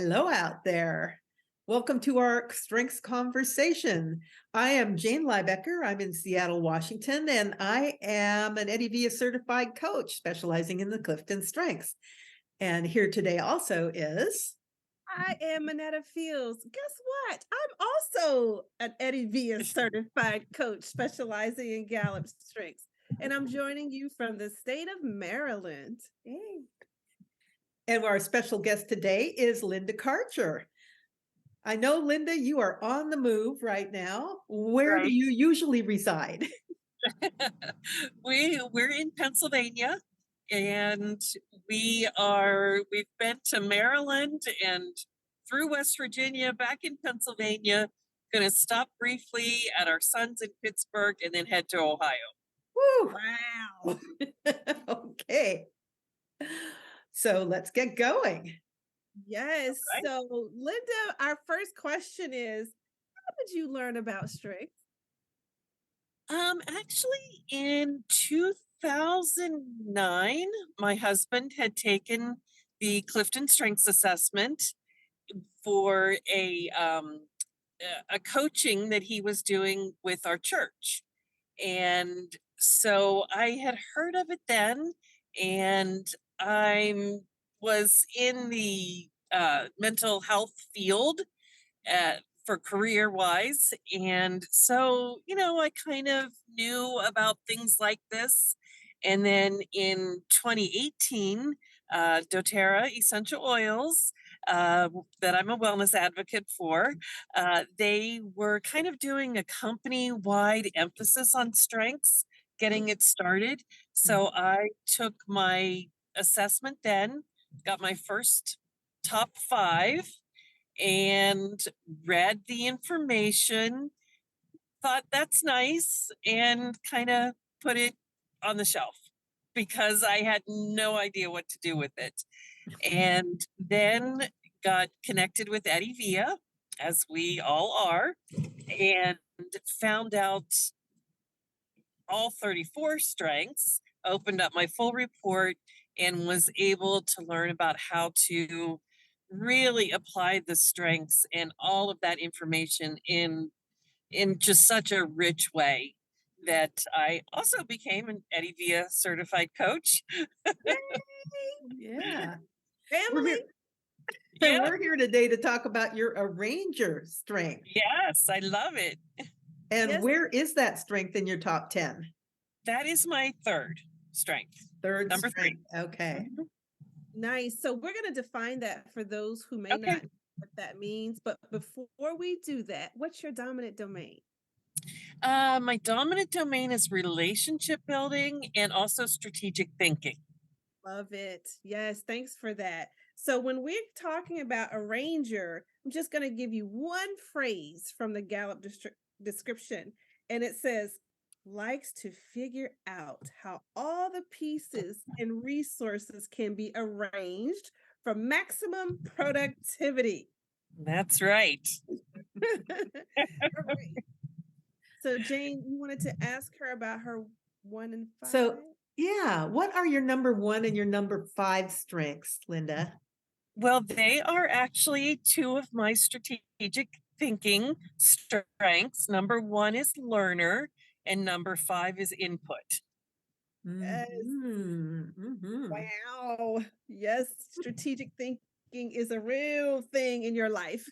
Hello out there. Welcome to our Strengths Conversation. I am Jane Liebecker. I'm in Seattle, Washington, and I am an Eddie Villa certified coach specializing in the Clifton Strengths. And here today also is... I am Manetta Fields. Guess what? I'm also an Eddie Villa certified coach specializing in Gallup strengths. And I'm joining you from the state of Maryland. Hey. And our special guest today is Linda Karcher. I know, Linda, you are on the move right now. Where do Right. you usually reside? We're in Pennsylvania, and we've been to Maryland and through West Virginia, back in Pennsylvania. Going to stop briefly at our sons in Pittsburgh and then head to Ohio. Woo! Wow. Okay. So let's get going. Yes. Right. So, Linda, our first question is, how did you learn about strengths? Actually, in 2009, my husband had taken the Clifton Strengths Assessment for a coaching that he was doing with our church. And so I had heard of it then, and I was in the mental health field for career wise. And so, I kind of knew about things like this. And then in 2018, doTERRA Essential Oils, that I'm a wellness advocate for, they were kind of doing a company wide emphasis on strengths, getting it started. So I took my assessment then, got my first top 5, and read the information, thought that's nice, and kind of put it on the shelf because I had no idea what to do with it. And then got connected with Eddie Villa, as we all are, and found out all 34 strengths, opened up my full report, and was able to learn about how to really apply the strengths and all of that information in just such a rich way that I also became an Eddie Villa certified coach. Yeah. We're Family. here, Yeah, we're here today to talk about your arranger strength. yes, I love it. And Yes. where is that strength in your top 10? That is my third strength. Third Number 3. strength. Okay. Mhm. Nice. So we're going to define that for those who may Okay. not know what that means. But before we do that, what's your dominant domain? My dominant domain is relationship building and also strategic thinking. Love it. Yes, thanks for that. So when we're talking about a ranger, I'm just going to give you one phrase from the Gallup description, and it says, likes to figure out how all the pieces and resources can be arranged for maximum productivity. That's right. All right. So Jane, you wanted to ask her about her 1 and 5? So, yeah, what are your number 1 and your number 5 strengths, Linda? Well, they are actually 2 of my strategic thinking strengths. Number 1 is learner, and number 5 is input. Yes. Mhm, mhm. Wow. Yes, strategic thinking is a real thing in your life.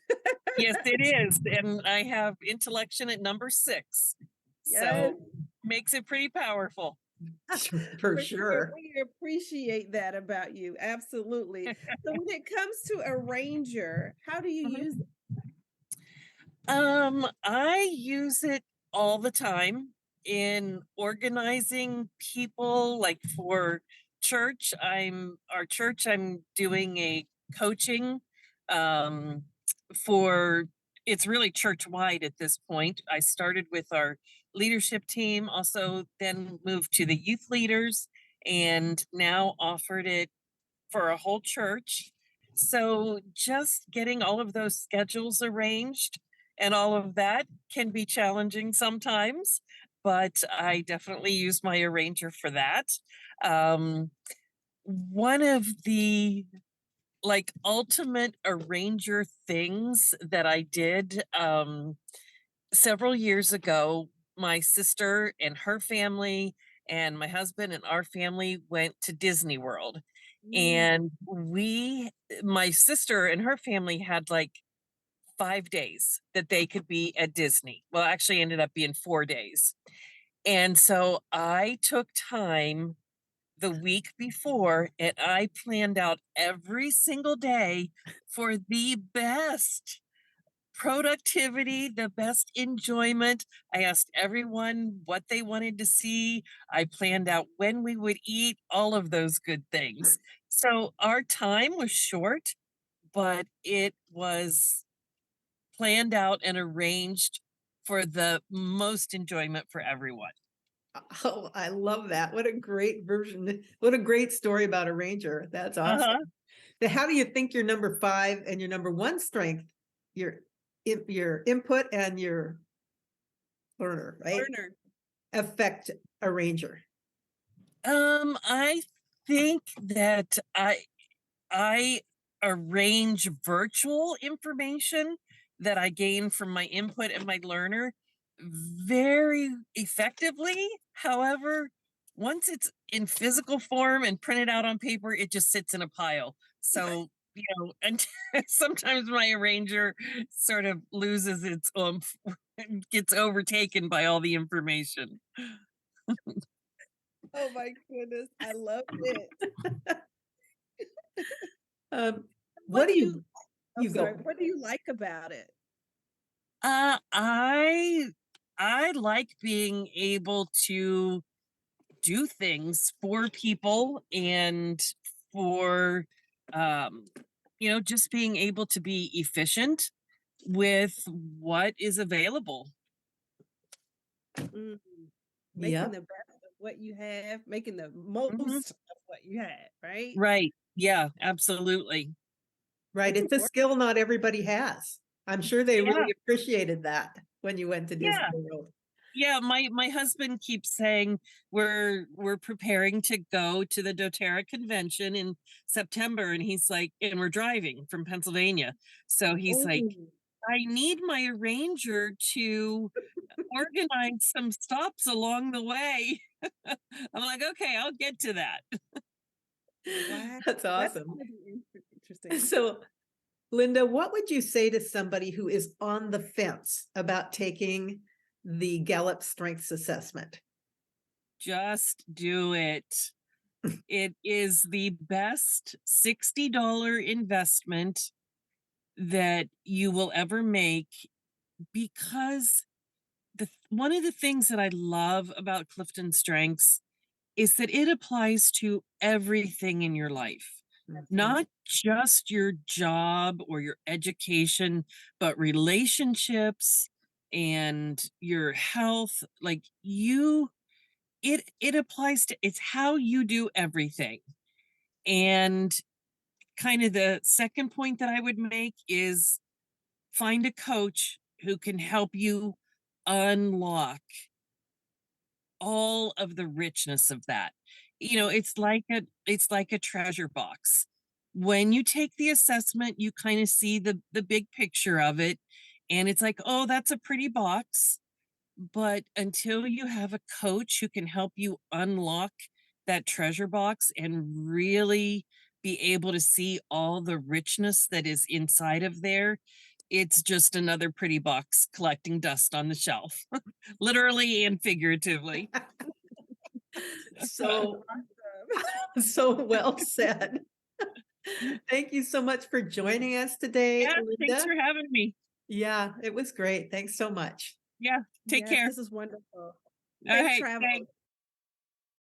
Yes, it is. And I have intellection at number 6. Yes, So makes it pretty powerful. For for sure. sure. We appreciate that about you. Absolutely. So when it comes to a ranger, how do you Mhm. use it? I use it all the time in organizing people, like for church. I'm doing a coaching um for it's really church wide at this point. I started with our leadership team, also then moved to the youth leaders, and now offered it for a whole church. So just getting all of those schedules arranged and all of that can be challenging sometimes, but I definitely use my arranger for that. Um, One of the like ultimate arranger things that I did several years ago. My sister and her family and my husband and our family went to Disney World. Mm, And my sister and her family had like 5 days that they could be at Disney. Well, actually ended up being 4 days. And so I took time the week before and I planned out every single day for the best productivity, the best enjoyment. I asked everyone what they wanted to see. I planned out when we would eat, all of those good things. So our time was short, but it was planned out and arranged for the most enjoyment for everyone. Oh, I love that. What a great version. What a great story about a ranger. That's awesome. Uh-huh. Now, how do you think your number 5 and your number 1 strength, your your input and your learner, right, learner. affect a ranger? I think that I arrange virtual information that I gain from my input and my learner very effectively. However, once it's in physical form and printed out on paper, it just sits in a pile. So, and sometimes my arranger sort of loses its oomph and gets overtaken by all the information. Oh my goodness, I love it. Um, What what do do you I'm you sorry, go? what do you like about it? Uh, I I like being able to do things for people and for um just being able to be efficient with what is available. Mm, making Yep, the best of what you have, making the Mhm. most of what you had, right? Right. Yeah, absolutely. right. It's It's a important. skill not everybody has. I'm sure they Yeah. really appreciated that when you went to Disney Yeah. World. Yeah, my husband keeps saying we're preparing to go to the DoTerra convention in September, and he's like, and we're driving from Pennsylvania. So he's like, Oh, I need my arranger to organize some stops along the way. I'm like, okay, I'll get to that. wow. That's That's awesome. gonna be interesting. So, Linda, what would you say to somebody who is on the fence about taking the Gallup Strengths Assessment? Just do it. It is the best $60 investment that you will ever make because one of the things that I love about Clifton Strengths is that it applies to everything in your life, Mhm. not just your job or your education, but relationships and your health. Like it applies to it's how you do everything. And kind of the second point that I would make is find a coach who can help you unlock all of the richness of that. It's like a treasure box. When you take the assessment, you kind of see the big picture of it and it's like, "Oh, that's a pretty box." But until you have a coach who can help you unlock that treasure box and really be able to see all the richness that is inside of there, it's just another pretty box collecting dust on the shelf, literally and figuratively. So, Awesome. so well said. Thank you so much for joining us today, Yeah, thanks Linda. for having me. Yeah, it was great. Thanks so much. Yeah, take Yes, care. this is wonderful. All Safe right, travels. thanks.